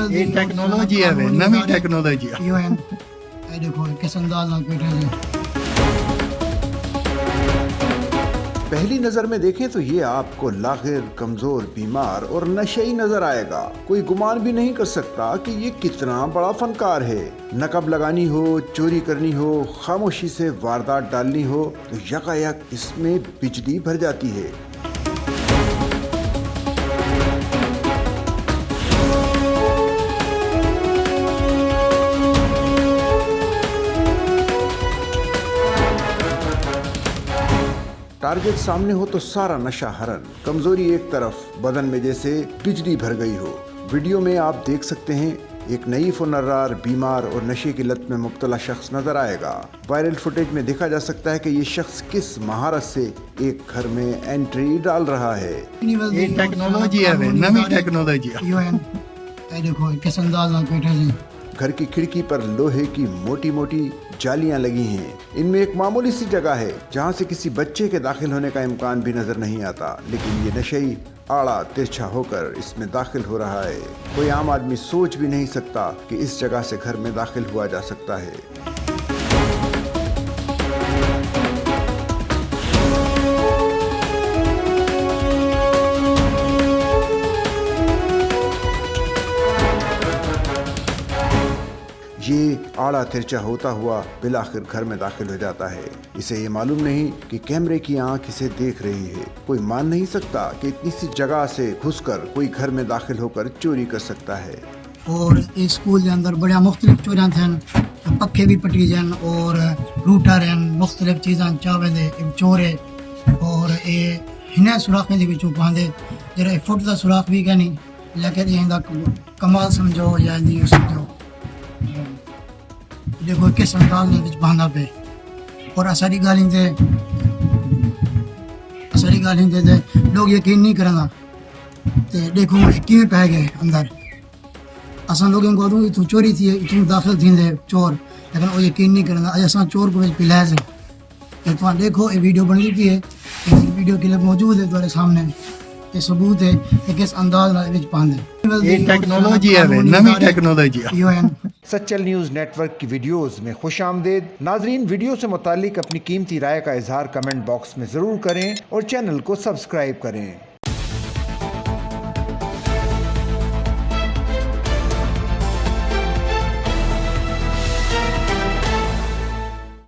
یہ ٹیکنالوجی ہے نوی ٹیکنالوجی یہ دیکھو کس انداز نال بیٹھے ہیں. پہلی نظر میں دیکھیں تو یہ آپ کو لاغر، کمزور، بیمار اور نشئی نظر آئے گا. کوئی گمان بھی نہیں کر سکتا کہ یہ کتنا بڑا فنکار ہے. نقب لگانی ہو، چوری کرنی ہو، خاموشی سے واردات ڈالنی ہو تو یکایک اس میں بجلی بھر جاتی ہے. ٹارگٹ سامنے ہو تو سارا نشہ حرن، کمزوری ایک طرف، بدن میں جیسے بجلی بھر گئی ہو. ویڈیو میں آپ دیکھ سکتے ہیں ایک نئیف و نرار، بیمار اور نشے کی لت میں مبتلا شخص نظر آئے گا. وائرل فوٹیج میں دیکھا جا سکتا ہے کہ یہ شخص کس مہارت سے ایک گھر میں انٹری ڈال رہا ہے. یہ ٹیکنالوجی ہے نوی ٹیکنالوجی. یہ دیکھو کس انداز نال بیٹھے ہیں. گھر کی کھڑکی پر لوہے کی موٹی موٹی جالیاں لگی ہیں. ان میں ایک معمولی سی جگہ ہے جہاں سے کسی بچے کے داخل ہونے کا امکان بھی نظر نہیں آتا، لیکن یہ نشئی آڑا ترچھا ہو کر اس میں داخل ہو رہا ہے. کوئی عام آدمی سوچ بھی نہیں سکتا کہ اس جگہ سے گھر میں داخل ہوا جا سکتا ہے. یہ آڑا ترچا ہوتا ہوا بالآخر گھر میں داخل ہو جاتا ہے. اسے یہ معلوم نہیں کہ کیمرے کی آنکھ اسے دیکھ رہی ہے. کوئی مان نہیں سکتا کہ اتنی سی جگہ سے گھس کر کوئی گھر میں داخل ہو کر چوری کر سکتا ہے. اور اسکول کے اندر بڑے مختلف چوریاں تھیں، پکھے بھی پٹی جان اور روٹر ہیں، مختلف چیزاں چاوے دے چور ہے. اور یہ ہن سوراخیں دے وچوں پاندے جڑا فٹ دا سوراخ بھی کہ نہیں، لیکن یہ کمال سمجھو یا نہیں سمجھو. دیکھو کس انداز میں باندھا پہ. اور اساری گالیں دے لوگ یقین نہیں کرنا. دیکھو کیویں پہ گئے اندر. اساں لوگوں کو ادوں اتوں چوری تھی اتوں داخل تھیں چور، لیکن وہ یقین نہیں کرنا. اج اساں چور کو پلائے سے. تمہیں دیکھو یہ ویڈیو بن چکی ہے، ویڈیو کلپ موجود ہے تمہارے سامنے. یہ ثبوت ہے کہ کس انداز پاندے. یہ ٹیکنالوجی ہے نوی technology. Sachal news network کی ویڈیوز میں خوش آمدید. ناظرین، ویڈیو سے متعلق اپنی قیمتی رائے کا اظہار کمنٹ باکس میں ضرور کریں اور چینل کو سبسکرائب کریں.